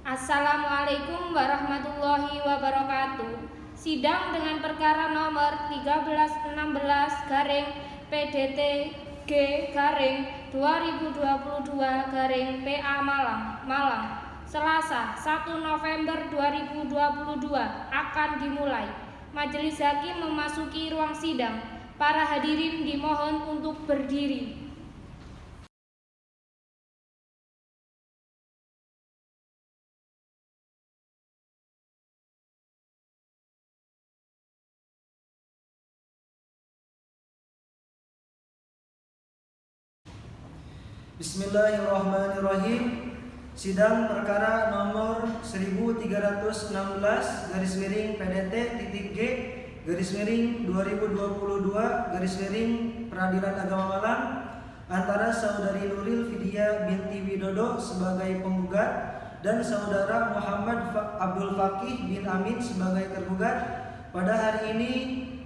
Assalamualaikum warahmatullahi wabarakatuh. Sidang dengan perkara nomor 1316 garing PDT G garing 2022 garing PA Malang, Selasa 1 November 2022 akan dimulai. Majelis hakim memasuki ruang sidang. Para hadirin dimohon untuk berdiri. Bismillahirrahmanirrahim. Sidang perkara nomor 1316 garis miring PDT titik G garis miring 2022 garis miring Peradilan Agama Malang antara Saudari Nuril Fidia binti Widodo sebagai penggugat dan Saudara Muhammad Abdul Fakih bin Amin sebagai tergugat pada hari ini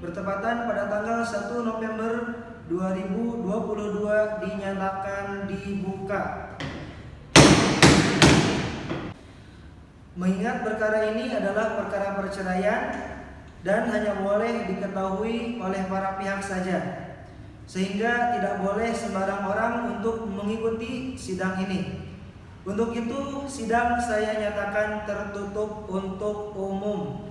bertepatan pada tanggal 1 November 2022 dinyatakan dibuka. Mengingat perkara ini adalah perkara perceraian dan hanya boleh diketahui oleh para pihak saja, sehingga tidak boleh sembarang orang untuk mengikuti sidang ini. Untuk itu, sidang saya nyatakan tertutup untuk umum.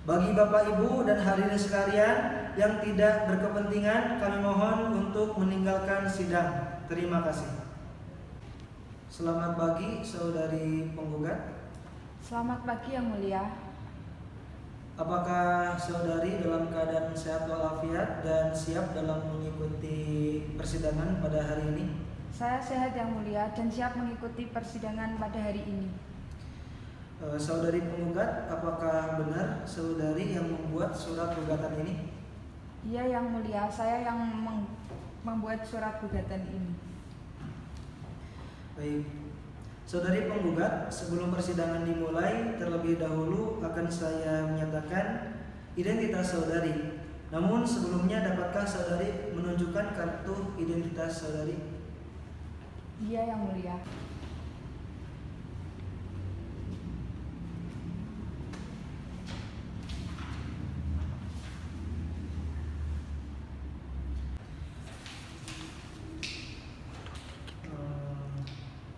Bagi Bapak Ibu dan hadirin sekalian yang tidak berkepentingan, kami mohon untuk meninggalkan sidang. Terima kasih. Selamat pagi, Saudari penggugat. Selamat pagi Yang Mulia. Apakah saudari dalam keadaan sehat walafiat dan siap dalam mengikuti persidangan pada hari ini? Saya sehat Yang Mulia dan siap mengikuti persidangan pada hari ini. Saudari penggugat, apakah benar saudari yang membuat surat gugatan ini? Iya Yang Mulia, saya yang membuat surat gugatan ini. Baik. Saudari penggugat, sebelum persidangan dimulai, terlebih dahulu akan saya menyatakan identitas saudari. Namun sebelumnya, dapatkah saudari menunjukkan kartu identitas saudari? Iya Yang Mulia.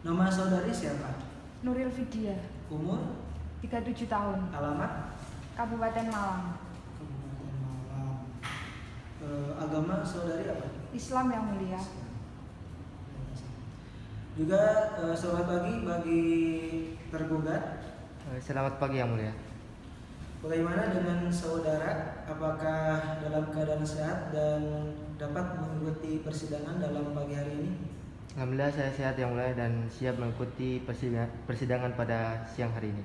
Nama saudari siapa? Nuril Fidia, Umur? 37 tahun, Alamat? Kabupaten Malang. Kabupaten Malang. Agama saudari apa? Islam Yang Mulia. Juga selamat pagi bagi tergugat. Selamat pagi Yang Mulia. Bagaimana dengan saudara? Apakah dalam keadaan sehat dan dapat mengikuti persidangan dalam pagi hari ini? Alhamdulillah saya sehat Yang Mulia dan siap mengikuti persidangan pada siang hari ini.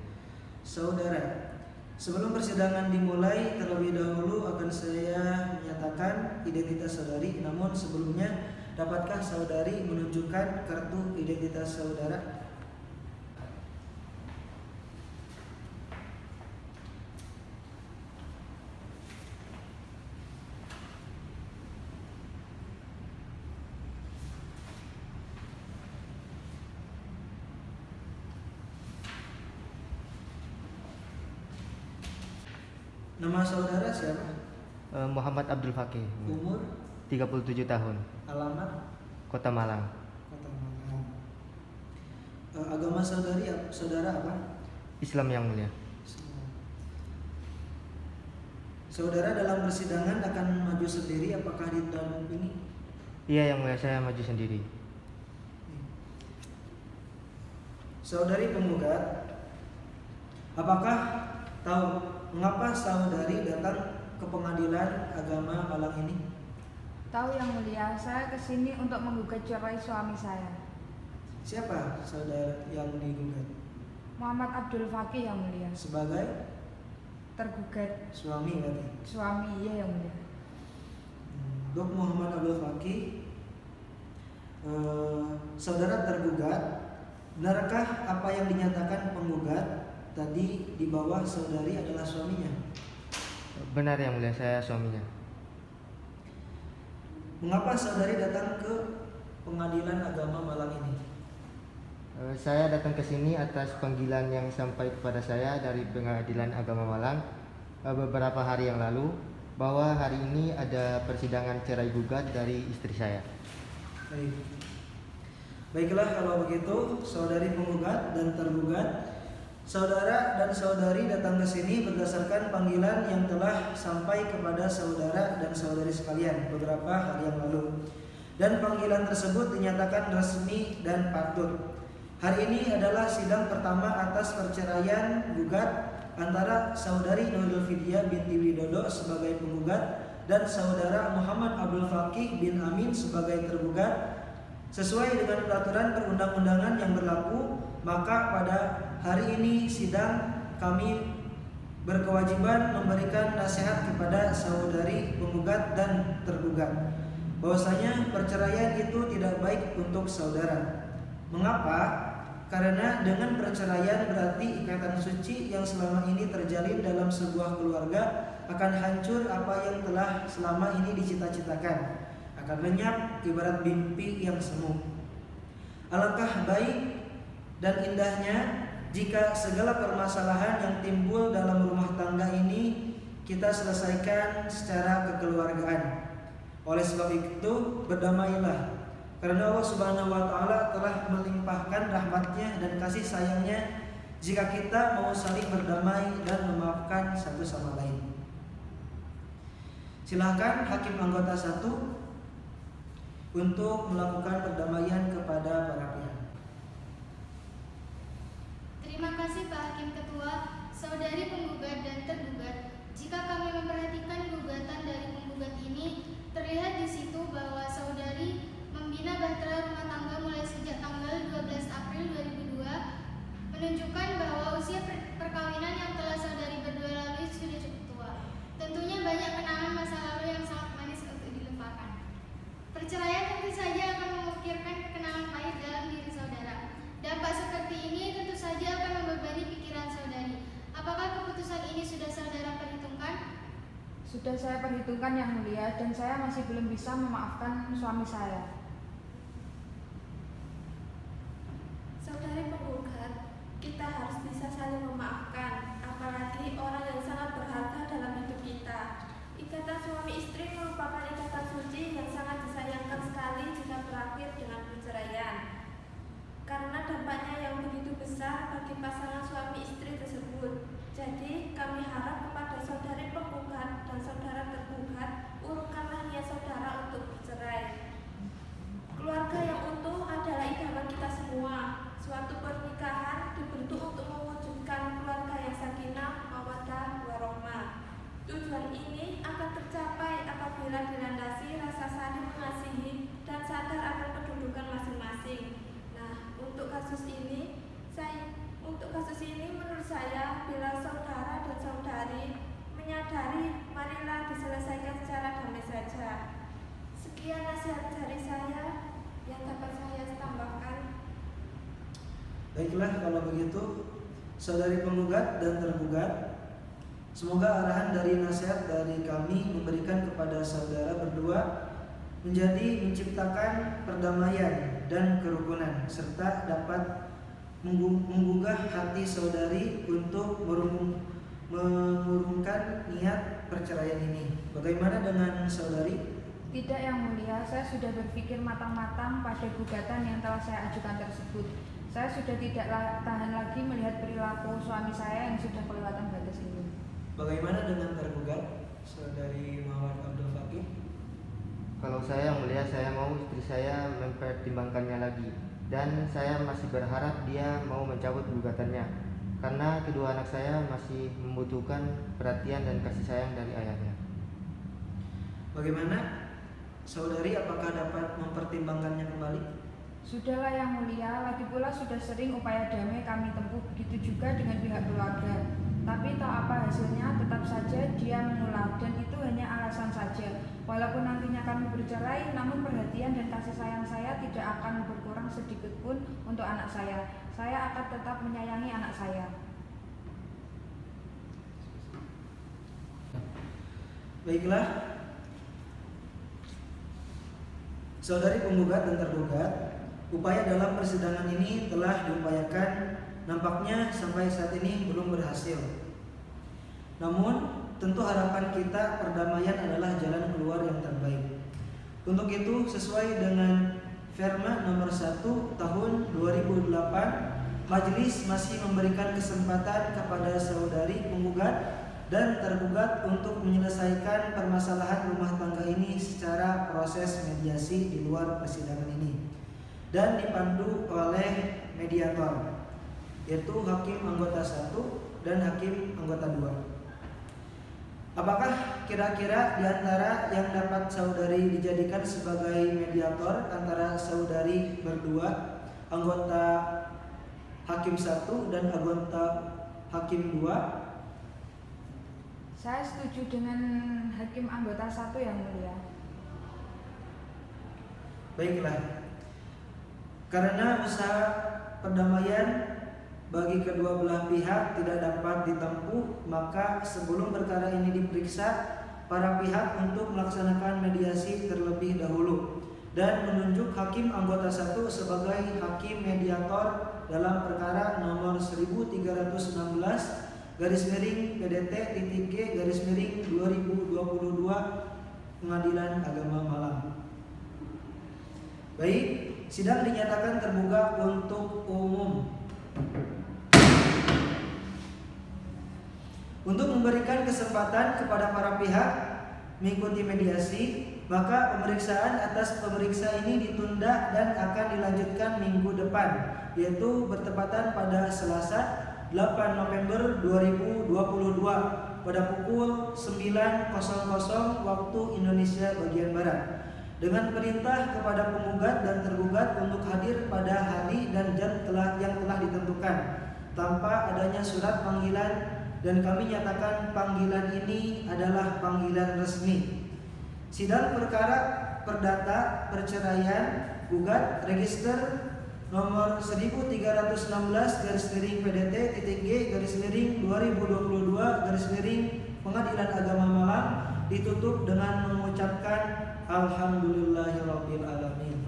Saudara, sebelum persidangan dimulai, terlebih dahulu akan saya menyatakan identitas saudari. Namun sebelumnya, dapatkah saudari menunjukkan kartu identitas saudara? Nama saudara siapa? Muhammad Abdul Fakih. Umur? 37 tahun. Alamat? Kota Malang. Kota Malang. Agama saudara apa? Islam Yang Mulia. Saudara dalam persidangan akan maju sendiri, apakah didampingi? Iya Yang Mulia, saya maju sendiri. Saudari penggugat, apakah tahu mengapa saudari datang ke Pengadilan Agama Malang ini? Tahu Yang Mulia, saya kesini untuk menggugat cerai suami saya. Siapa saudara yang digugat? Muhammad Abdul Fakih Yang Mulia. Sebagai Tergugat suami berarti? suami, iya Yang Mulia. Dok Muhammad Abdul Fakih, saudara tergugat, benarkah apa yang dinyatakan penggugat tadi di bawah saudari adalah suaminya? Benar Yang Mulia, saya suaminya. Mengapa saudari datang ke Pengadilan Agama Malang ini? Saya datang ke sini atas panggilan yang sampai kepada saya dari Pengadilan Agama Malang beberapa hari yang lalu, bahwa hari ini ada persidangan cerai gugat dari istri saya. Baik. Baiklah kalau begitu, saudari penggugat dan tergugat, saudara dan saudari datang ke sini berdasarkan panggilan yang telah sampai kepada saudara dan saudari sekalian beberapa hari yang lalu. Dan panggilan tersebut dinyatakan resmi dan patut. Hari ini adalah sidang pertama atas perceraian gugat antara saudari Nurul Fidia binti Widodo sebagai penggugat dan saudara Muhammad Abdul Fakih bin Amin sebagai tergugat. Sesuai dengan peraturan perundang-undangan yang berlaku, maka pada hari ini sidang kami berkewajiban memberikan nasihat kepada saudari penggugat dan tergugat bahwasanya perceraian itu tidak baik untuk saudara. Mengapa? Karena dengan perceraian berarti ikatan suci yang selama ini terjalin dalam sebuah keluarga akan hancur apa yang telah selama ini dicita-citakan, akan lenyap ibarat mimpi yang semu. Alangkah baik dan indahnya jika segala permasalahan yang timbul dalam rumah tangga ini kita selesaikan secara kekeluargaan. Oleh sebab itu berdamailah, karena Allah Subhanahu wa Ta'ala telah melimpahkan rahmatnya dan kasih sayangnya jika kita mau saling berdamai dan memaafkan satu sama lain. Silahkan hakim anggota 1 untuk melakukan perdamaian kepada para pihak. Terima kasih Pak Hakim Ketua, saudari penggugat dan tergugat. Jika kami memperhatikan gugatan dari penggugat ini, terlihat di situ bahwa saudari membina bahtera rumah tangga mulai sejak tanggal 12 April 2002, menunjukkan bahwa usia perkawinan yang telah saudari berdua lalui sudah cukup tua. Tentunya banyak kenangan masa lalu yang sangat manis untuk dilupakan. Perceraian tentu saja akan mengukirkan kenangan pahit dalam diri saudara. Dampak seperti ini tentu saja akan membebani pikiran saudari. Apakah keputusan ini sudah saudara perhitungkan? Sudah saya perhitungkan Yang Mulia, dan saya masih belum bisa memaafkan suami saya. Saudari penggugat, kita harus bisa saling memaafkan, apalagi orang yang sangat berharga dalam hidup kita. Ikatan suami istri merupakan ikatan suci yang sangat disayangkan sekali jika berakhir dengan perceraian, karena dampaknya yang begitu besar bagi pasangan suami istri tersebut. Jadi kami harap kepada saudari penggugat dan saudara tergugat, urungkanlah niat saudara untuk bercerai. Keluarga yang utuh adalah idaman kita semua. Suatu pernikahan dibentuk untuk mewujudkan keluarga yang sakinah, mawaddah, warahmah. Tujuan ini akan tercapai apabila dilandasi rasa saling mengasihi dan sadar akan kedudukan masing-masing. Nah, untuk kasus ini menurut saya, bila saudara dan saudari menyadari, marilah diselesaikan secara damai saja. Sekian nasihat dari saya yang dapat saya tambahkan. Baiklah kalau begitu, saudari penggugat dan tergugat, semoga arahan dari nasihat dari kami memberikan kepada saudara berdua menjadi menciptakan perdamaian dan kerukunan, serta dapat menggugah hati saudari untuk mengurungkan niat perceraian ini. Bagaimana dengan saudari? Tidak Yang Mulia, saya sudah berpikir matang-matang pada gugatan yang telah saya ajukan tersebut. Saya sudah tidak tahan lagi melihat perilaku suami saya yang sudah kelewatan batas ini. Bagaimana dengan tergugat, saudari Muhammad Abdul Fakih? Kalau saya yang mulia, saya mau istri saya mempertimbangkannya lagi, dan saya masih berharap dia mau mencabut gugatannya, karena kedua anak saya masih membutuhkan perhatian dan kasih sayang dari ayahnya. Bagaimana, saudari, apakah dapat mempertimbangkannya kembali? Sudahlah Yang Mulia, lagi pula sudah sering upaya damai kami tempuh, begitu juga dengan pihak keluarga. Tapi tak apa hasilnya, tetap saja dia menolak, dan itu hanya alasan saja. Walaupun nantinya kami bercerai, namun perhatian dan kasih sayang saya tidak akan berkurang sedikit pun untuk anak saya. Saya akan tetap menyayangi anak saya. Baiklah, saudari penggugat dan tergugat, upaya dalam persidangan ini telah diupayakan, nampaknya sampai saat ini belum berhasil. Namun, tentu harapan kita perdamaian adalah jalan keluar yang terbaik. Untuk itu, sesuai dengan Perma nomor 1 tahun 2008, Majelis masih memberikan kesempatan kepada saudari penggugat dan tergugat untuk menyelesaikan permasalahan rumah tangga ini secara proses mediasi di luar persidangan ini dan dipandu oleh mediator, yaitu hakim anggota 1 dan hakim anggota 2. Apakah kira-kira di antara yang dapat saudari dijadikan sebagai mediator antara saudari berdua, anggota hakim 1 dan anggota hakim 2? Saya setuju dengan hakim anggota 1 yang mulia. Baiklah, karena usaha perdamaian bagi kedua belah pihak tidak dapat ditempuh, maka sebelum perkara ini diperiksa, para pihak untuk melaksanakan mediasi terlebih dahulu dan menunjuk hakim anggota 1 sebagai hakim mediator dalam perkara nomor 1316 garis miring PDT.G garis miring 2022 Pengadilan Agama Malang. Baik, sidang dinyatakan terbuka untuk umum. Untuk memberikan kesempatan kepada para pihak mengikuti mediasi, maka pemeriksaan atas pemeriksa ini ditunda dan akan dilanjutkan minggu depan, yaitu bertepatan pada Selasa 8 November 2022 pada pukul 9.00 waktu Indonesia bagian Barat, dengan perintah kepada penggugat dan tergugat untuk hadir pada hari dan jam yang telah ditentukan tanpa adanya surat panggilan, dan kami nyatakan panggilan ini adalah panggilan resmi. Sidang perkara perdata perceraian gugat register nomor 1316 garis miring PDT.G garis miring 2022 garis miring Pengadilan Agama Malang ditutup dengan mengucapkan Alhamdulillahirabbil alamin.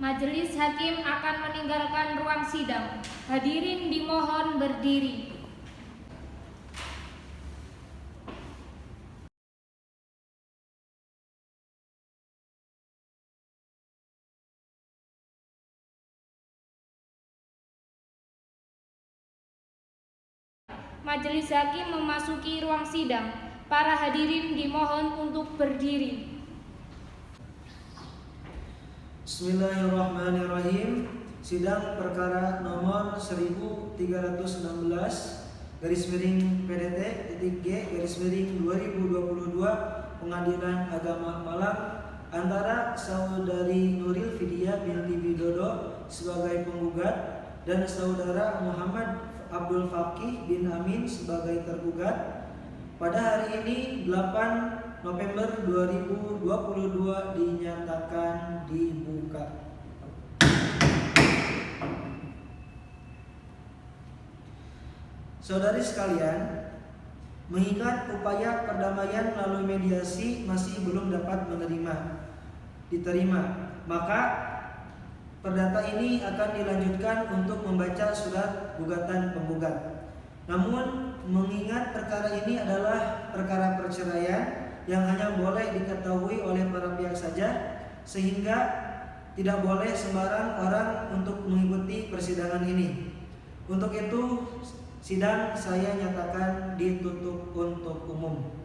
Majelis hakim akan meninggalkan ruang sidang. Hadirin dimohon berdiri. Majelis hakim memasuki ruang sidang. Para hadirin dimohon untuk berdiri. Bismillahirrahmanirrahim. Sidang perkara nomor 1316 garis miring PDT.G garis miring 2022 Pengadilan Agama Malang antara saudari Nuril Fidia binti Widodo sebagai penggugat dan saudara Muhammad Abdul Fakih bin Amin sebagai tergugat pada hari ini 8 November 2022 dinyatakan dibuka. Saudari sekalian, mengingat upaya perdamaian melalui mediasi masih belum dapat diterima, maka perdata ini akan dilanjutkan untuk membaca surat gugatan penggugat. Namun, mengingat perkara ini adalah perkara perceraian yang hanya boleh diketahui oleh para pihak saja, sehingga tidak boleh sembarang orang untuk mengikuti persidangan ini. Untuk itu, sidang saya nyatakan ditutup untuk umum.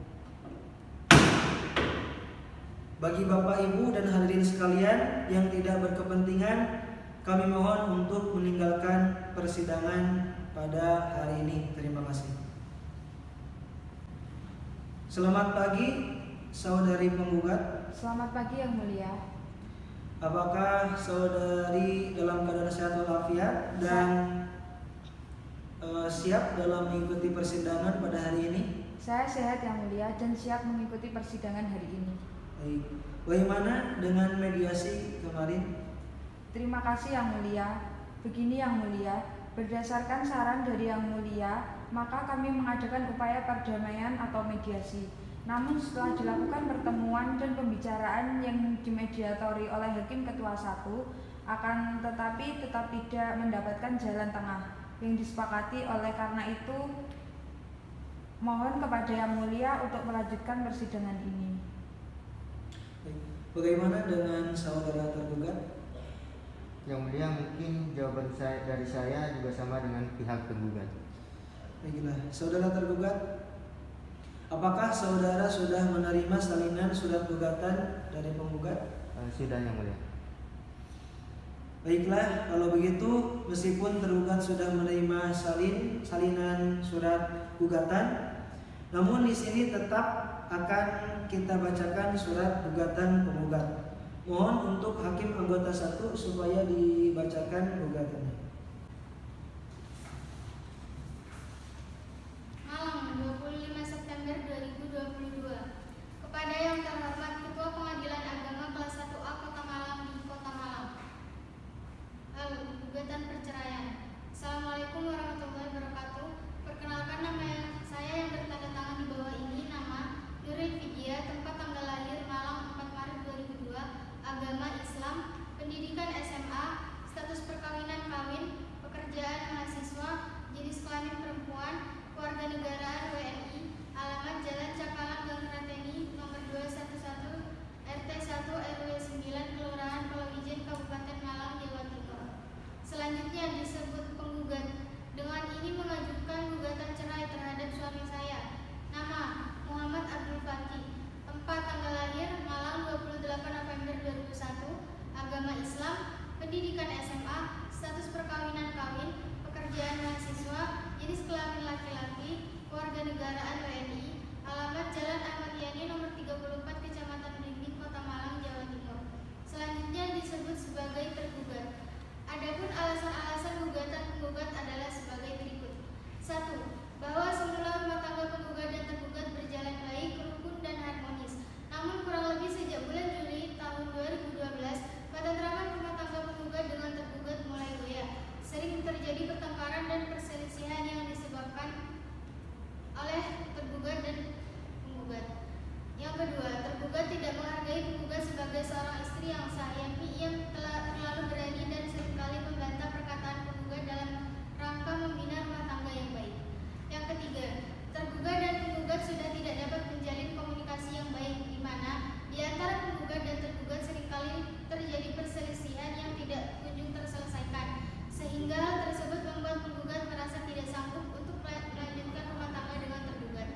Bagi Bapak Ibu dan hadirin sekalian yang tidak berkepentingan, kami mohon untuk meninggalkan persidangan pada hari ini. Terima kasih. Selamat pagi, saudari penggugat. Selamat pagi yang mulia. Apakah saudari dalam keadaan sehat walafiat dan siap dalam mengikuti persidangan pada hari ini? Saya sehat yang mulia dan siap mengikuti persidangan hari ini. Baik. Bagaimana dengan mediasi kemarin? Terima kasih yang mulia. Begini yang mulia, berdasarkan saran dari yang mulia, maka kami mengadakan upaya perdamaian atau mediasi. Namun setelah dilakukan pertemuan dan pembicaraan yang dimediatori oleh Hakim Ketua 1, akan tetapi tetap tidak mendapatkan jalan tengah yang disepakati. Oleh karena itu, mohon kepada Yang Mulia untuk melanjutkan persidangan ini. Bagaimana dengan saudara tergugat? Yang Mulia, mungkin jawaban dari saya juga sama dengan pihak tergugat. Baiklah, saudara tergugat, apakah saudara sudah menerima salinan surat gugatan dari penggugat? Sudah, Yang Mulia. Baiklah, kalau begitu meskipun tergugat sudah menerima salinan surat gugatan, namun di sini tetap akan kita bacakan surat gugatan penggugat. Mohon untuk hakim anggota 1 supaya dibacakan gugatannya. Malang, 25 September 2022. Kepada yang terhormat Ketua Pengadilan Agama kelas 1A Kota Malang di Kota Malang. Gugatan perceraian. Assalamualaikum warahmatullahi wabarakatuh. Perkenalkan, nama saya yang bertanda tangan di bawah ini, nama Nuril Vidya, tempat tanggal lahir Malang 4 Maret 2002, agama Islam, pendidikan SMA, status perkawinan kawin, pekerjaan mahasiswa, jenis kelamin perempuan, kewarganegaraan WNI, alamat Jalan Cakalang Gang Krateni, nomor 211, RT 1 RW 9, Kelurahan Palawijen, Kabupaten Malang, Jawa Timur. Selanjutnya disebut penggugat. Dengan ini mengajukan gugatan cerai terhadap suami saya. Nama Muhammad Abdul Fakih. Tempat tanggal lahir Malang 28 November 2001. Agama Islam, pendidikan SMA, status perkawinan kawin, pekerjaan mahasiswa, jenis kelamin laki-laki, kewarganegaraan WNI, alamat Jalan Ahmad Yani nomor 34 Kecamatan Belimbing, Kota Malang, Jawa Timur. Selanjutnya disebut sebagai tergugat. Adapun alasan-alasan gugatan penggugat adalah sebagai berikut. 1. Bahwa semula rumah tangga penggugat dan tergugat berjalan baik, rukun dan harmonis. Namun kurang lebih sejak bulan Juli tahun 2012, ketentraman rumah tangga penggugat dengan tergugat mulai goyah. Sering terjadi pertengkaran dan perselisihan yang disebabkan oleh tergugat dan penggugat. Yang kedua, tergugat tidak menghargai penggugat sebagai seorang istri yang sah, yakni ia terlalu berani dan seringkali membantah perkataan penggugat dalam rangka membina rumah tangga yang baik. Yang ketiga, tergugat dan penggugat sudah tidak dapat menjalin komunikasi yang baik, di mana di antara penggugat dan tergugat seringkali terjadi perselisihan yang tidak kunjung terselesaikan, sehingga hal tersebut membuat penggugat merasa tidak sanggup untuk melanjutkan rumah tangga dengan tergugat.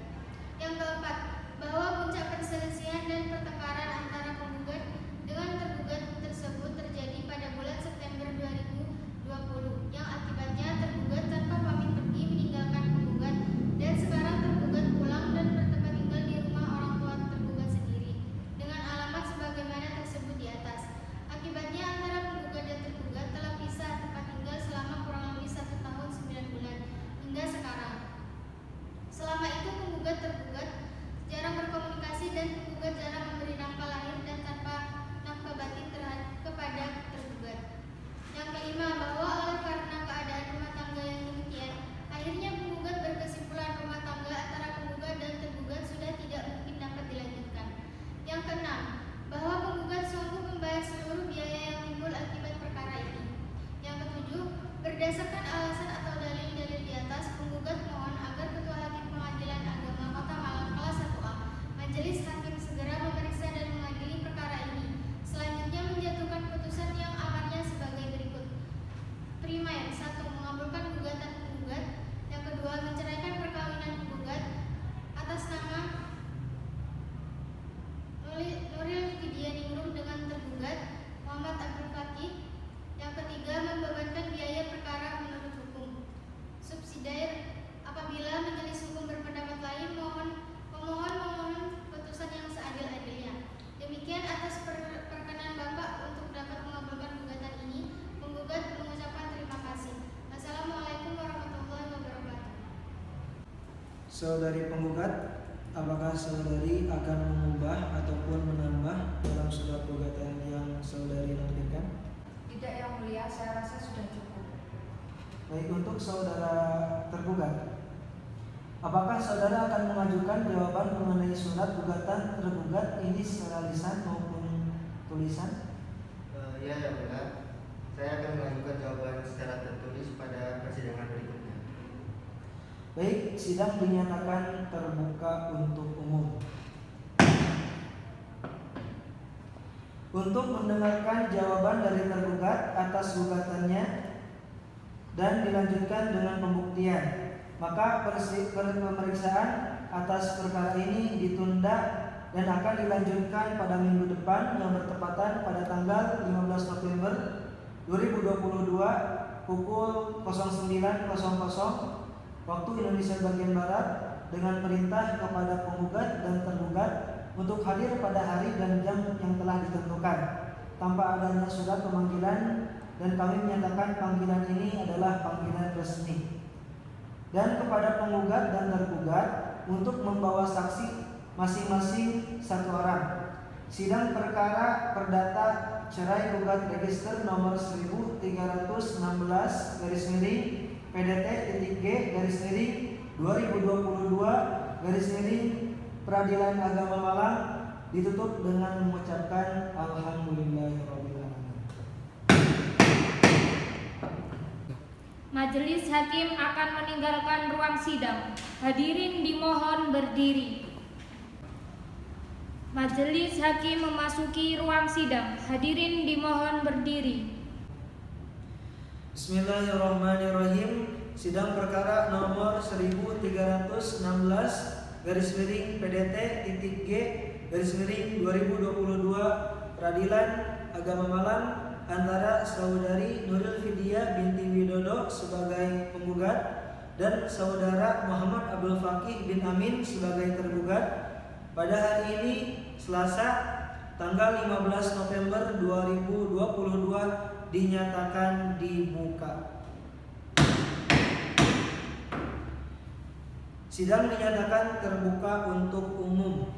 Yang keempat, bahwa puncak perselisihan dan pertengkaran antara penggugat dengan tergugat tersebut terjadi pada bulan September 2020, yang akibatnya tergugat tanpa pamit pergi meninggalkan penggugat, dan sekarang tergugat pulang dan bertempat tinggal di rumah orang tua tergugat sendiri dengan alamat sebagaimana tersebut di atas. Akibatnya antara penggugat dan tergugat telah pisah tempat tinggal selama kurang lebih 1 tahun 9 bulan hingga sekarang. Selama itu penggugat tergugat jarang berkomunikasi dan penggugat jarang memberi nafkah lahir dan tanpa nafkah batin kepada tergugat. Yang kelima, bahwa oleh karena keadaan rumah tangga yang demikian, akhirnya penggugat berkesimpulan rumah tangga antara penggugat dan tergugat sudah tidak mungkin dapat dilanjutkan. Yang keenam, bahwa penggugat sanggup membayar seluruh biaya yang timbul akibat perkara ini. Yang ketujuh, berdasarkan alasan atau dalil-dalil di atas, penggugat mohon agar Ketua Hakim Pengadilan Agama Kota Malang kelas 1A Majelis Hakim segera memeriksa dan mengadili perkara ini. Selanjutnya menjatuhkan putusan yang amarnya sebagai berikut. Primer, 1. Mengabulkan gugatan penggugat. Yang kedua, menceraikan perkawinan penggugat atas nama Nuril Vidya Ningrum dengan tergugat Muhammad Abdul Fakih. Yang ketiga, membebankan biaya perkara menurut hukum. Subsidiar, apabila majelis hukum berpendapat lain, pemohon memohon putusan yang seadil-adilnya. Demikian atas perkenan Bapak untuk dapat mengabulkan gugatan ini. Penggugat mengucapkan terima kasih. Wassalamualaikum warahmatullahi wabarakatuh. Saudari penggugat, apakah saudari akan mengubah ataupun menambah dalam surat gugatan yang saudari lampirkan? Tidak, Yang Mulia, saya rasa sudah cukup. Baik, untuk saudara tergugat, Apakah saudara akan mengajukan jawaban mengenai surat gugatan tergugat ini secara lisan maupun tulisan? Ya, yang mulia, saya akan mengajukan jawaban secara tertulis pada persidangan berikutnya. Baik, sidang dinyatakan terbuka untuk umum. Untuk mendengarkan jawaban dari tergugat atas gugatannya dan dilanjutkan dengan pembuktian, maka pemeriksaan atas perkara ini ditunda dan akan dilanjutkan pada minggu depan yang bertepatan pada tanggal 15 November 2022 pukul 09.00 waktu Indonesia bagian Barat dengan perintah kepada penggugat dan tergugat untuk hadir pada hari dan jam yang telah ditentukan tanpa adanya surat pemanggilan, dan kami menyatakan panggilan ini adalah panggilan resmi. Dan kepada penggugat dan tergugat untuk membawa saksi masing-masing satu orang. Sidang perkara perdata cerai gugat register nomor 1316 PDT-G/2022 Peradilan Agama Malang ditutup dengan mengucapkan alhamdulillahirrahmanirrahim. Majelis hakim akan meninggalkan ruang sidang. Hadirin dimohon berdiri. Majelis hakim memasuki ruang sidang. Hadirin dimohon berdiri. Bismillahirrahmanirrahim. Sidang perkara nomor 1316 PDT-G/2022 Peradilan Agama Malang antara saudari Nuril Fidia binti Widodo sebagai penggugat dan saudara Muhammad Abdul Fakih bin Amin sebagai tergugat pada hari ini Selasa tanggal 15 November 2022 dinyatakan dibuka. Sidang dinyatakan terbuka untuk umum.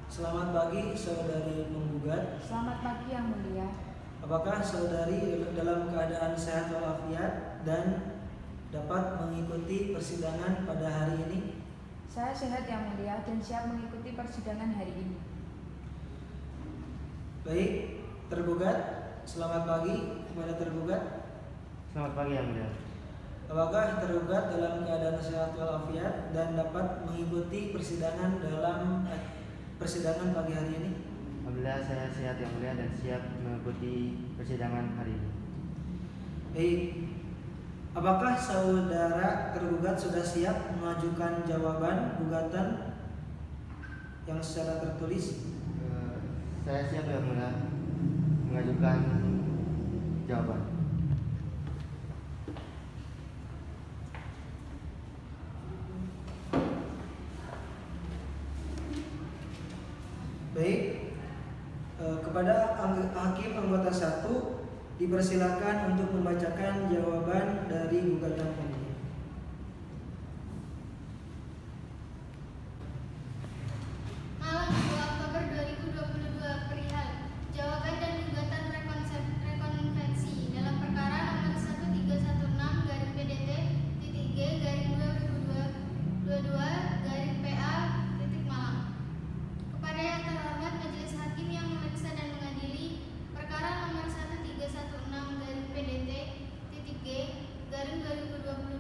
Selamat pagi saudari penggugat. Selamat pagi Yang Mulia. Apakah saudari dalam keadaan sehat walafiat dan dapat mengikuti persidangan pada hari ini? Saya sehat Yang Mulia dan siap mengikuti persidangan hari ini. Baik, tergugat, selamat pagi kepada tergugat. Selamat pagi, Yang Mulia. Apakah tergugat dalam keadaan sehat walafiat dan dapat mengikuti persidangan dalam persidangan pagi hari ini? Alhamdulillah saya sehat Yang Mulia dan siap mengikuti persidangan hari ini. Baik, apakah saudara tergugat sudah siap mengajukan jawaban gugatan yang secara tertulis? Saya siap Yang Mulia mengajukan jawaban. Baik, kepada hakim anggota 1 dipersilakan untuk membacakan jawaban dari gugatan pemohon. Malang 2 Oktober 2022 perihal jawaban dan gugatan rekonvensi dalam perkara nomor 1316 PDT-G/2022 Malang. Kepada yang terhormat Majelis Hakim yang memeriksa dan mengadili perkara nomor 1316 PDT-G/2022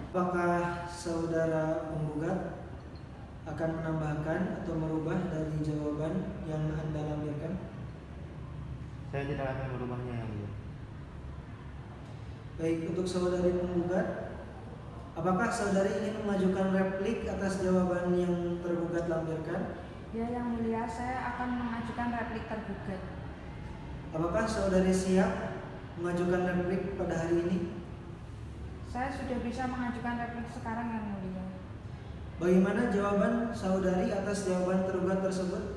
Apakah saudara penggugat akan menambahkan atau merubah dari jawaban yang Anda lampirkan? Saya tidak akan merubahnya yang mulia. Baik, untuk saudari penggugat, apakah saudari ingin mengajukan replik atas jawaban yang tergugat lampirkan? Ya yang mulia, saya akan mengajukan replik tergugat. Apakah saudari siap mengajukan replik pada hari ini? Saya sudah bisa mengajukan replik sekarang yang mulia. Bagaimana jawaban saudari atas jawaban tergugat tersebut?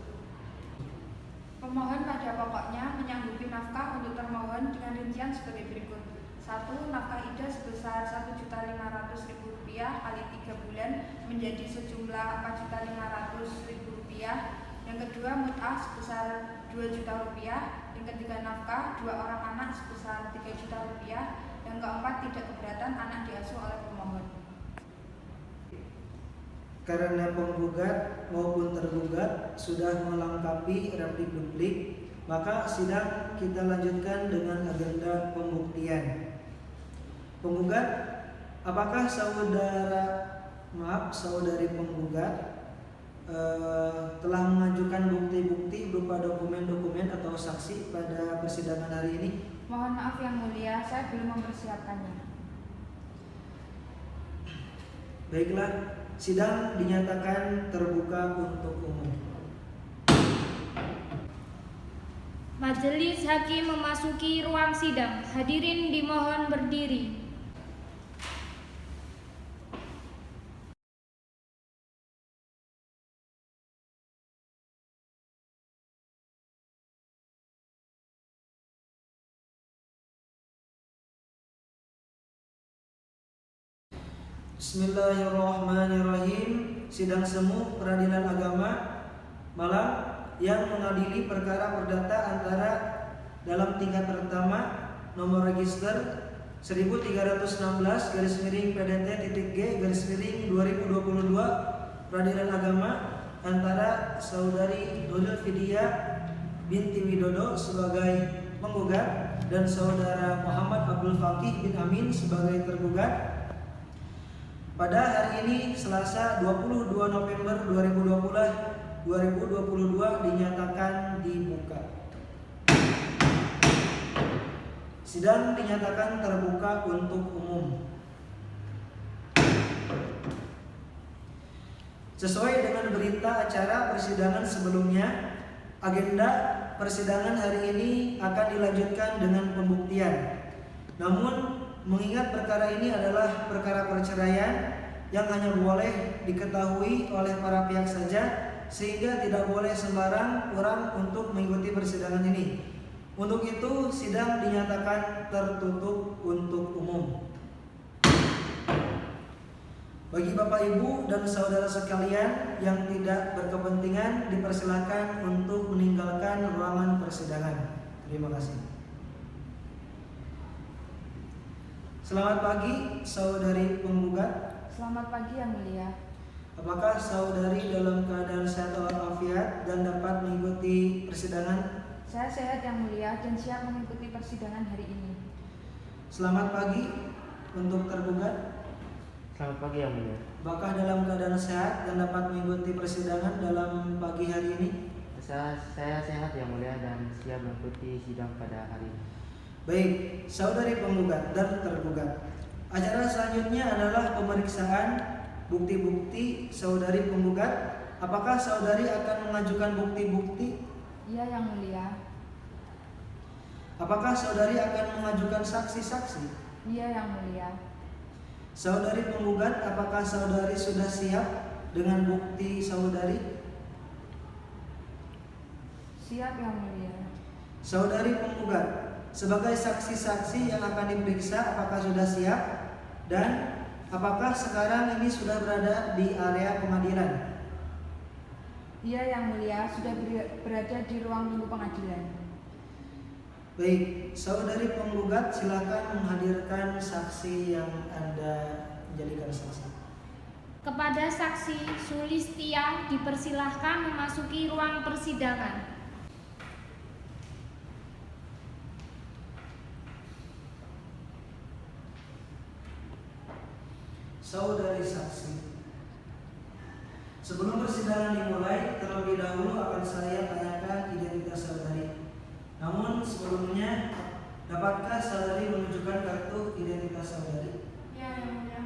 Pemohon pada pokoknya menyanggupi nafkah untuk termohon dengan rincian sebagai berikut. 1. Nafkah ida sebesar Rp1.500.000 kali 3 bulan menjadi sejumlah Rp4.500.000. Yang kedua, mut'ah sebesar Rp2 juta. Yang ketiga, nafkah 2 orang anak sebesar Rp3 juta. Yang keempat, tidak keberatan anak diasuh oleh pemohon. Karena penggugat maupun tergugat sudah melengkapi replik-replik, maka sidang kita lanjutkan dengan agenda pembuktian. Penggugat, apakah saudari penggugat telah mengajukan bukti-bukti berupa dokumen-dokumen atau saksi pada persidangan hari ini? Mohon maaf yang mulia, saya belum mempersiapkannya. Baiklah, sidang dinyatakan terbuka untuk umum. Majelis hakim memasuki ruang sidang. Hadirin dimohon berdiri. Bismillahirrahmanirrahim. Sidang semu Peradilan Agama Malang yang mengadili perkara perdata antara dalam tingkat pertama nomor register 1316-PDT-G-2022 Peradilan Agama antara saudari Dodil Fidia binti Widodo sebagai penggugat dan saudara Muhammad Abdul Fakih bin Amin sebagai tergugat pada hari ini Selasa 22 November 2022 dinyatakan dibuka. Sidang dinyatakan terbuka untuk umum. Sesuai dengan berita acara persidangan sebelumnya, agenda persidangan hari ini akan dilanjutkan dengan pembuktian. Namun mengingat perkara ini adalah perkara perceraian yang hanya boleh diketahui oleh para pihak saja, sehingga tidak boleh sembarang orang untuk mengikuti persidangan ini. Untuk itu, sidang dinyatakan tertutup untuk umum. Bagi Bapak Ibu dan saudara sekalian yang tidak berkepentingan, dipersilakan untuk meninggalkan ruangan persidangan. Terima kasih. Selamat pagi, saudari penggugat. Selamat pagi yang mulia. Apakah saudari dalam keadaan sehat walafiat dan dapat mengikuti persidangan? Saya sehat yang mulia dan siap mengikuti persidangan hari ini. Selamat pagi untuk tergugat. Selamat pagi yang mulia. Apakah dalam keadaan sehat dan dapat mengikuti persidangan dalam pagi hari ini? Saya sehat yang mulia dan siap mengikuti sidang pada hari ini. Baik, saudari penggugat dan tergugat. Acara selanjutnya adalah pemeriksaan bukti-bukti saudari penggugat. Apakah saudari akan mengajukan bukti-bukti? Iya yang mulia. Apakah saudari akan mengajukan saksi-saksi? Iya yang mulia. Saudari penggugat, apakah saudari sudah siap dengan bukti saudari? Siap yang mulia. Saudari penggugat, sebagai saksi-saksi yang akan diperiksa, apakah sudah siap? Dan apakah sekarang ini sudah berada di area pengadilan? Iya yang mulia, sudah berada di ruang tunggu pengadilan. Baik, saudari penggugat silakan menghadirkan saksi yang Anda jadikan saksi. Kepada saksi Sulistia dipersilahkan memasuki ruang persidangan. Saudari saksi. Sebelum persidangan dimulai, terlebih dahulu akan saya tanyakan identitas saudari. Namun sebelumnya, dapatkah saudari menunjukkan kartu identitas saudari? Ya, yang mulia.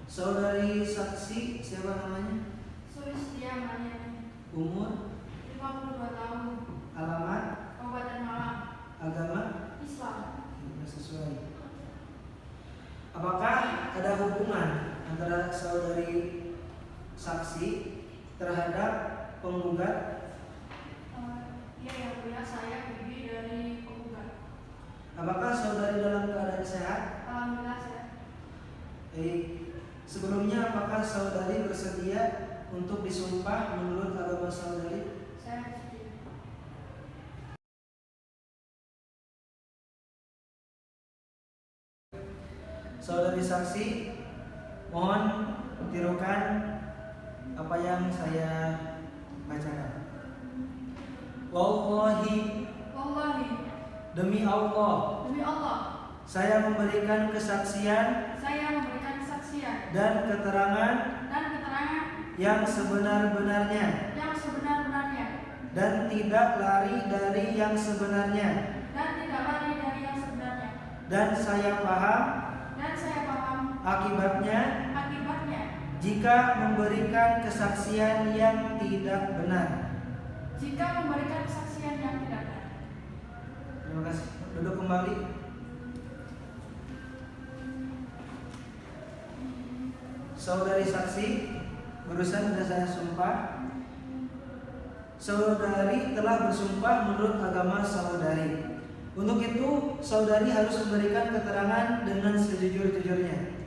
Saudari saksi, siapa namanya? Sulistia Mariani, Umur, 52 tahun, alamat, Kabupaten Malang, agama? Islam. Tidak sesuai. Apakah ada hubungan antara saudari saksi terhadap penggugat? Ya, yang mulia, saya bibi dari penggugat. Apakah saudari dalam keadaan sehat? Alhamdulillah sehat. Sebelumnya, apakah saudari bersedia untuk disumpah menurut agama saudari? Saya bersedia. Saudari saksi, mohon tirukan apa yang saya bacakan. Wallahi, Wallahi, demi Allah, demi Allah, saya memberikan kesaksian saya memberikan kesaksian dan keterangan dan keterangan yang sebenar-benarnya yang sebenar-benarnya dan tidak lari dari yang sebenarnya, dan tidak lari dari yang sebenarnya, dan saya paham akibatnya jika memberikan kesaksian yang tidak benar. Terima kasih. Duduk kembali. Saudari saksi, barusan sudah saya sumpah. Saudari telah bersumpah menurut agama saudari. Untuk itu, saudari harus memberikan keterangan dengan sejujur-jujurnya.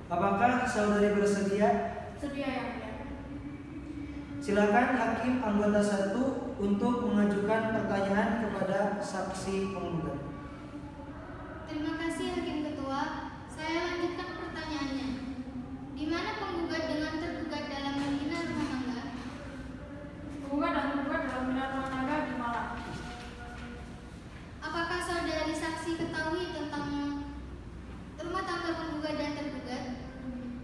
Apakah saudari bersedia? Sedia, yang mulia. Silakan hakim anggota 1 untuk mengajukan pertanyaan kepada saksi penggugat. Terima kasih Hakim Ketua. Saya lanjutkan pertanyaannya. Di mana penggugat dengan tergugat dalam membina rumah tangga? Penggugat dan tergugat dalam membina rumah tangga di Malang. Apakah saudari saksi ketahui tentang rumah tangga penggugat dan tergugat?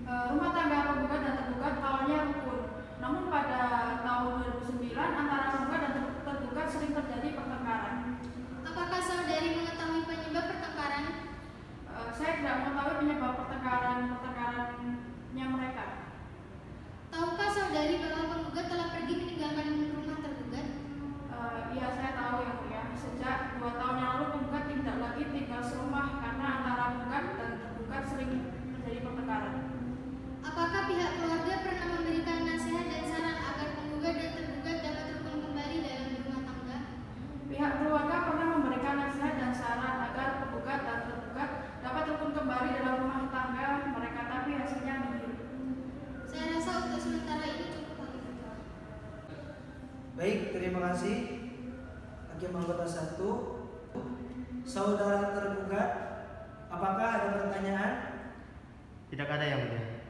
Rumah tangga penggugat dan tergugat awalnya rukun. Namun pada tahun 2009 antara penggugat dan tergugat sering terjadi pertengkaran. Apakah saudari mengetahui penyebab pertengkaran? Saya tidak mengetahui penyebab pertengkarannya mereka. Tahukah saudari bahwa penggugat telah pergi meninggalkan rumah tergugat? Iya, saya tahu, yang mulia. Sejak 2 tahun yang lalu penggugat tidak lagi tinggal serumah karena antara penggugat dan tergugat sering terjadi pertengkaran. Apakah pihak keluarga pernah memberikan nasihat dan saran agar penggugat dan tergugat dapat rukun kembali dalam rumah tangga? Pihak keluarga pernah memberikan nasihat dan saran agar penggugat dan tergugat dapat rukun kembali dalam rumah tangga mereka, tapi hasilnya nihil. Saya rasa untuk sementara ini cukup, Hakim Ketua. Baik, terima kasih. Hakim anggota 1. Saudara tergugat, apakah ada pertanyaan? Tidak ada, yang mulia.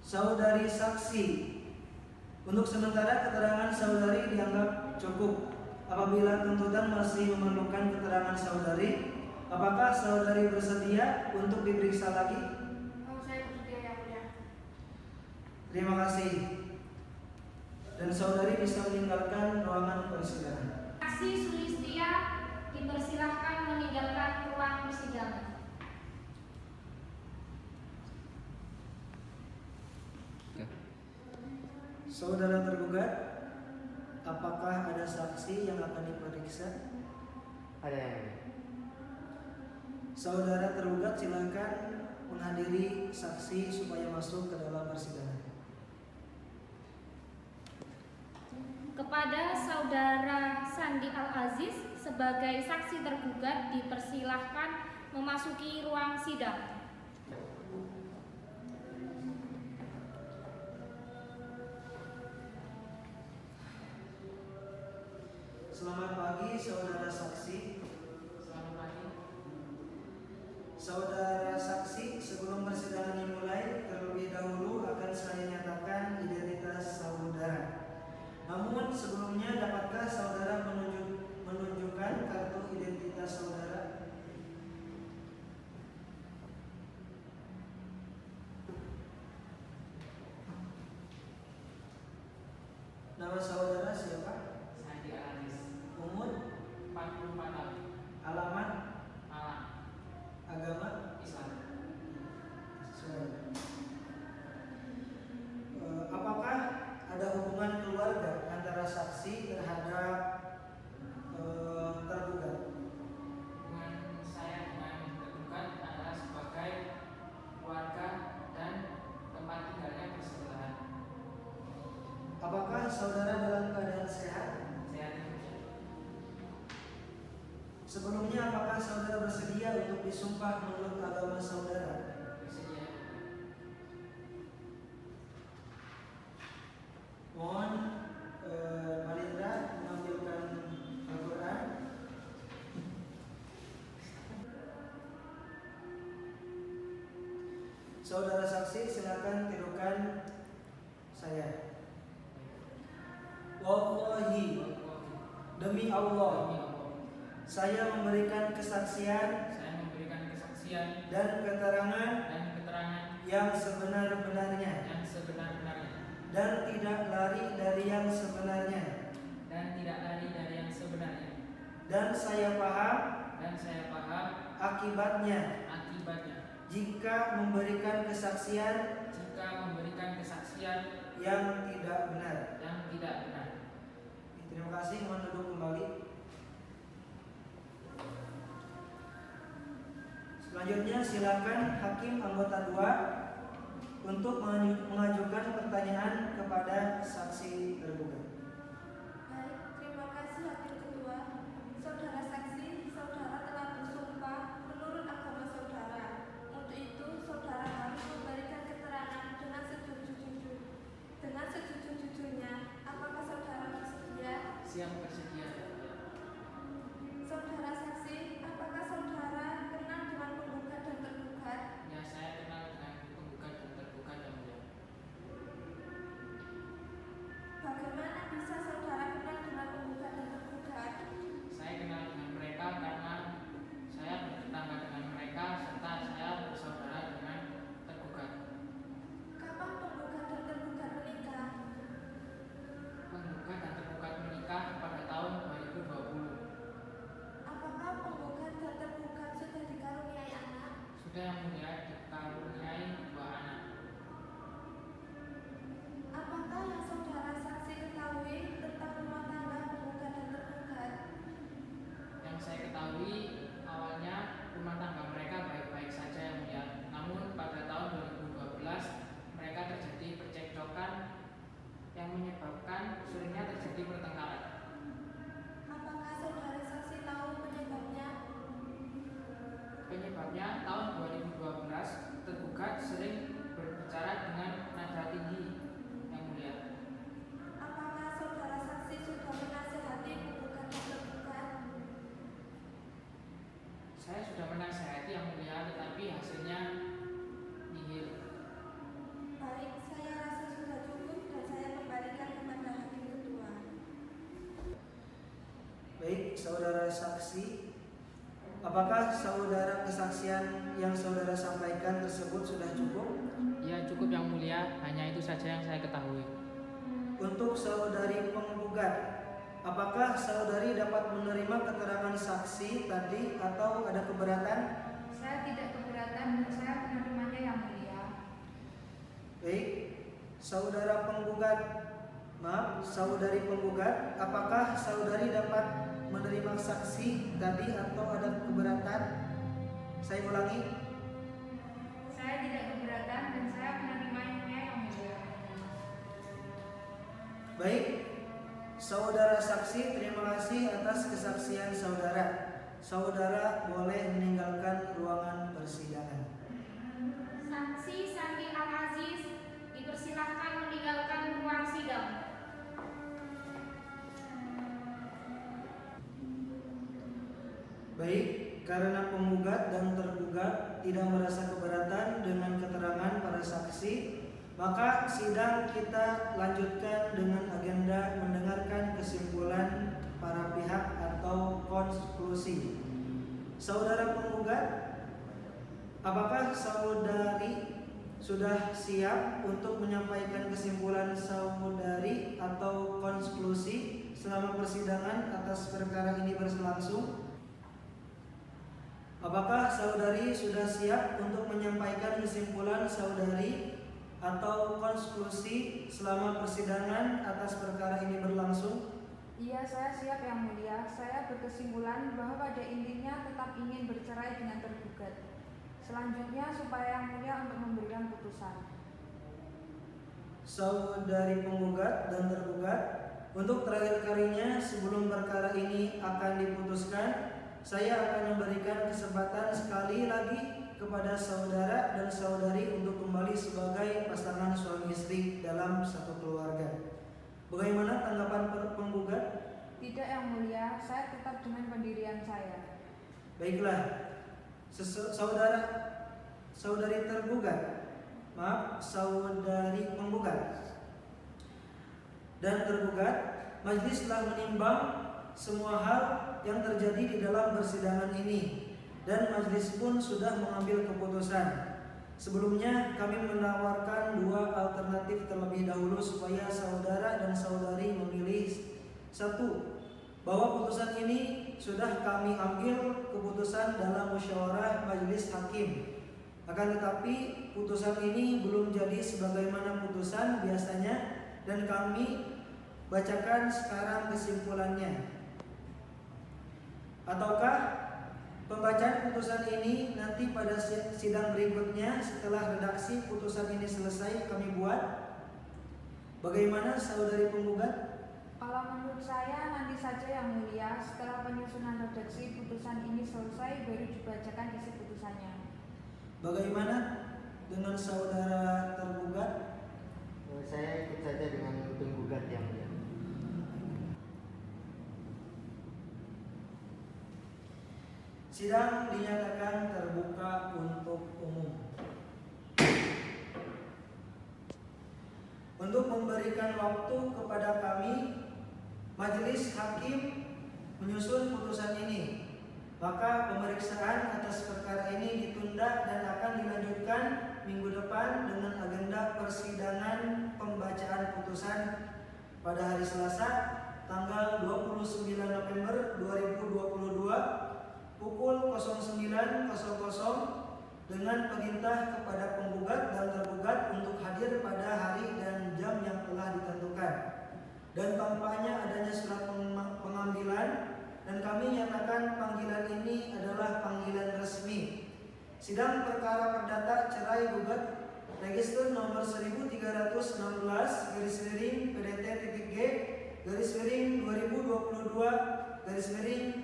Saudari saksi, untuk sementara keterangan saudari dianggap cukup. Apabila tuntutan masih memerlukan keterangan saudari, apakah saudari bersedia untuk diperiksa lagi? Saya bersedia, yang mulia. Terima kasih. Dan saudari bisa meninggalkan ruangan persidangan. Saksi Sulistia dipersilahkan meninggalkan ruang persidangan. Saudara tergugat, apakah ada saksi yang akan diperiksa? Ada, yang mulia. Saudara tergugat, silakan menghadiri saksi supaya masuk ke dalam persidangan. Kepada Saudara Sandi Al-Aziz sebagai saksi tergugat dipersilahkan memasuki ruang sidang. Selamat pagi, saudara saksi. Selamat pagi. Saudara saksi, sebelum persidangan dimulai, terlebih dahulu akan saya nyatakan identitas saudara. Namun sebelumnya Nama saudara siapa? Sandi Al-Aziz, Umur? 44 tahun, Alamat? Malang, Agama? Islam. Sesuai. Apakah ada hubungan keluarga antara saksi terhadap tergugat? Hubungan saya dengan tergugat adalah sebagai keluarga dan tempat tinggalnya bersebelahan. Apakah saudara dalam keadaan sehat? Saya tidak. Sebelumnya apakah saudara bersedia untuk disumpah menurut agama saudara? Bersedia. Mohon Malindra menampilkan Al-Quran. Saudara saksi silakan tirukan saya. Wallahi, demi Allah, saya memberikan kesaksian Saya memberikan kesaksian dan keterangan dan keterangan yang sebenar-benarnya yang sebenar-benarnya dan tidak lari dari yang sebenarnya, dan tidak lari dari yang sebenarnya, dan saya paham akibatnya jika memberikan kesaksian yang tidak benar. Terima kasih, mohon duduk kembali. Selanjutnya silakan hakim anggota 2 untuk mengajukan pertanyaan kepada saksi tergugat. Baik, terima kasih Hakim Ketua. Saudara saksi, saudara telah bersumpah menurut agama saudara. Untuk itu, saudara harus memberikan keterangan dengan sejujur-jujurnya. Apakah saudara bersedia? Siap bersedia. Saudara saksi, apakah saudara kenal dengan penggugat dan tergugat? Ya, saya kenal dengan penggugat dan tergugat yang mulia. Bagaimana bisa saudara kenal dengan penggugat dan tergugat? Saya kenal dengan mereka karena saya bertetangga dengan mereka serta saya bersaudara dengan tergugat. Kapan penggugat dan tergugat menikah? Penggugat dan tergugat menikah pada tahun 2020. Apakah penggugat dan tergugat sudah dikaruniai anak? Sudah yang mulia dikaruniai 2 anak. Apakah yang saudara saksi ketahui tentang rumah tangga penggugat dan tergugat? Yang saya ketahui awalnya rumah tangga mereka baik-baik saja yang mulia. Namun pada tahun 2012 mereka terjadi percekcokan yang menyebabkan seringnya terjadi pertengkaran. Apakah saudara saksi tahu penyebabnya? Penyebabnya tahun 2012 tergugat sering berbicara dengan nada tinggi yang mulia. Apakah saudara saksi sudah menasihati penggugat dan tergugat? Saya sudah menasihati yang mulia tetapi hasilnya nihil. Baik, saya rasa sudah cukup dan saya kembalikan kepada Hakim Ketua. Baik, saudara saksi, apakah saudara kesaksian yang saudara sampaikan tersebut sudah cukup? Ya, cukup yang mulia, hanya itu saja yang saya ketahui. Untuk saudari penggugat, apakah saudari dapat menerima keterangan saksi tadi atau ada keberatan? Saya tidak keberatan dan saya menerimanya yang mulia. Baik, saudara penggugat, saudari penggugat, apakah saudari dapat menerima saksi tadi atau ada keberatan? Saya ulangi. Saya tidak keberatan dan saya menerimanya yang mulia. Baik, saudara saksi, terima kasih atas kesaksian saudara. Saudara boleh meninggalkan ruangan persidangan. Saksi Sandi Al-Aziz dipersilahkan meninggalkan ruang sidang. Baik, karena penggugat dan tergugat tidak merasa keberatan dengan keterangan para saksi, maka sidang kita lanjutkan dengan agenda mendengarkan kesimpulan para pihak atau konklusi. Saudara penggugat, apakah saudari sudah siap untuk menyampaikan kesimpulan saudari atau konklusi? selama persidangan atas perkara ini berlangsung? Apakah saudari sudah siap untuk menyampaikan kesimpulan saudari atau konklusi selama persidangan atas perkara ini berlangsung? Iya, saya siap Yang Mulia. Saya berkesimpulan bahwa pada intinya tetap ingin bercerai dengan tergugat. Selanjutnya supaya Yang Mulia untuk memberikan putusan. Saudari penggugat dan tergugat, untuk terakhir kalinya sebelum perkara ini akan diputuskan, saya akan memberikan kesempatan sekali lagi kepada saudara dan saudari untuk kembali sebagai pasangan suami istri dalam satu keluarga. Bagaimana tanggapan penggugat? Tidak Yang Mulia, saya tetap dengan pendirian saya. Baiklah, saudari tergugat, saudari penggugat dan tergugat, majelis telah menimbang semua hal yang terjadi di dalam persidangan ini dan majelis pun sudah mengambil keputusan. Sebelumnya kami menawarkan dua alternatif terlebih dahulu supaya saudara dan saudari memilih. Satu, bahwa putusan ini sudah kami ambil keputusan dalam musyawarah majelis hakim. Akan tetapi putusan ini belum jadi sebagaimana putusan biasanya dan kami bacakan sekarang kesimpulannya. Ataukah pembacaan putusan ini nanti pada sidang berikutnya setelah redaksi putusan ini selesai kami buat? Bagaimana saudari penggugat? Kalau menurut saya nanti saja Yang Mulia, setelah penyusunan redaksi putusan ini selesai baru dibacakan isi putusannya. Bagaimana dengan saudara tergugat? Saya ikut saja dengan penggugat Yang Mulia. Sidang dinyatakan terbuka untuk umum. Untuk memberikan waktu kepada kami, majelis hakim menyusun putusan ini, maka pemeriksaan atas perkara ini ditunda dan akan dilanjutkan minggu depan dengan agenda persidangan pembacaan putusan pada hari Selasa tanggal 29 November 2022 pukul 09.00 dengan perintah kepada penggugat dan tergugat untuk hadir pada hari dan jam yang telah ditentukan. Dan tampaknya adanya surat pengambilan dan kami nyatakan panggilan ini adalah panggilan resmi. Sidang perkara perdata cerai gugat register nomor 13/G/2022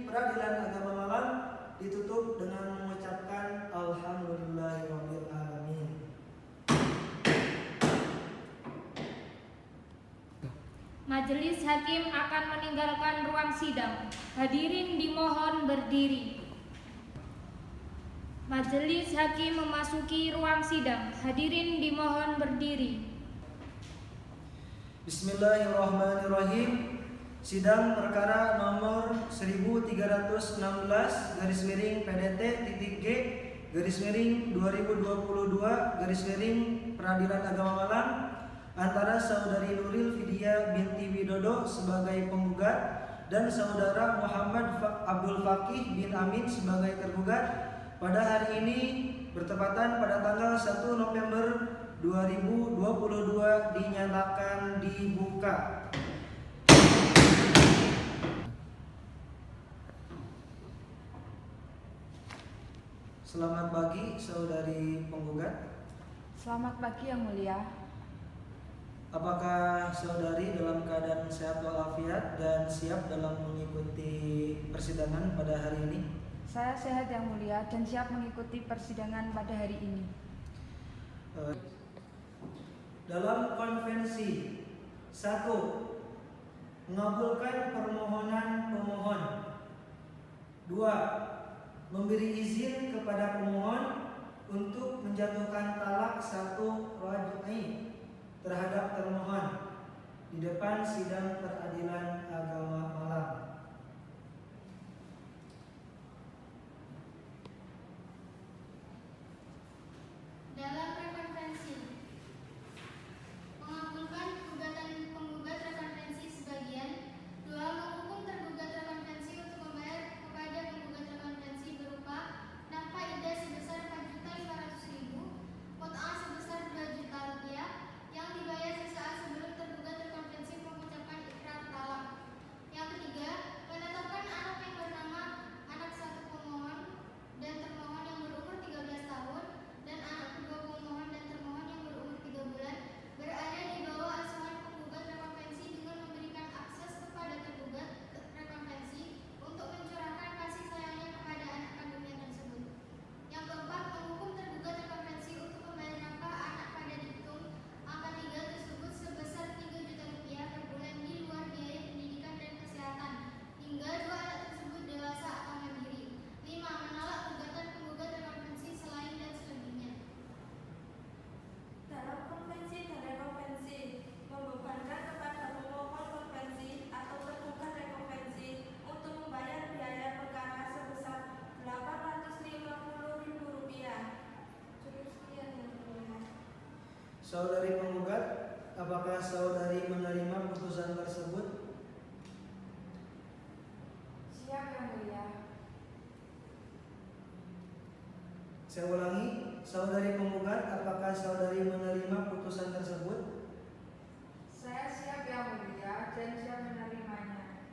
Peradilan Agama Malang ditutup dengan mengucapkan alhamdulillahirabbil alamin. Majelis hakim akan meninggalkan ruang sidang. Hadirin dimohon berdiri. Majelis hakim memasuki ruang sidang. Hadirin dimohon berdiri. Bismillahirrahmanirrahim. Sidang perkara nomor 13/G/2022 Peradilan Agama Malang antara saudari Nuril Fidia binti Widodo sebagai penggugat dan saudara Muhammad Abdul Fakih bin Amin sebagai tergugat pada hari ini bertepatan pada tanggal 1 November 2022 dinyatakan dibuka. Selamat pagi saudari penggugat. Selamat pagi Yang Mulia. Apakah saudari dalam keadaan sehat walafiat dan siap dalam mengikuti persidangan pada hari ini? Saya sehat Yang Mulia dan siap mengikuti persidangan pada hari ini. Dalam konvensi 1. Mengabulkan permohonan pemohon. 2. Memberi izin kepada pemohon untuk menjatuhkan talak 1 raj'i terhadap termohon di depan sidang Peradilan Agama Malang. Dalam rekonvensi, mengabulkan gugatan penggugat rekonvensi sebagian 2 Saudari penggugat, apakah saudari menerima putusan tersebut? Siap Yang Mulia. Saya ulangi, saudari penggugat, apakah saudari menerima putusan tersebut? Saya siap Yang Mulia dan siap menerimanya.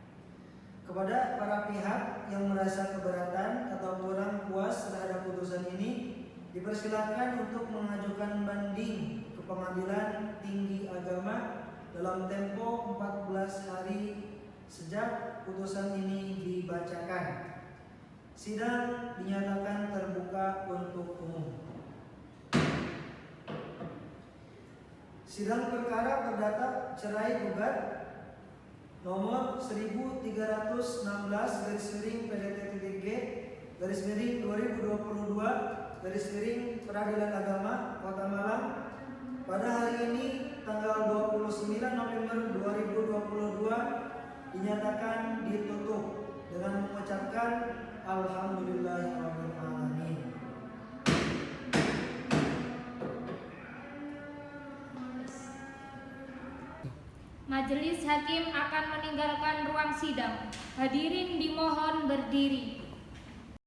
Kepada para pihak yang merasa keberatan atau kurang puas terhadap putusan ini, dipersilakan untuk mengajukan banding ke Pengadilan Tinggi Agama dalam tempo 14 hari sejak putusan ini dibacakan. Sidang dinyatakan terbuka untuk umum. Sidang perkara perdata cerai gugat nomor 13/PDT-G/2022 Peradilan Agama Kota Malang pada hari ini tanggal 29 November 2022 dinyatakan ditutup dengan mengucapkan Alhamdulillahirabbil alamin. Majelis hakim akan meninggalkan ruang sidang. Hadirin dimohon berdiri.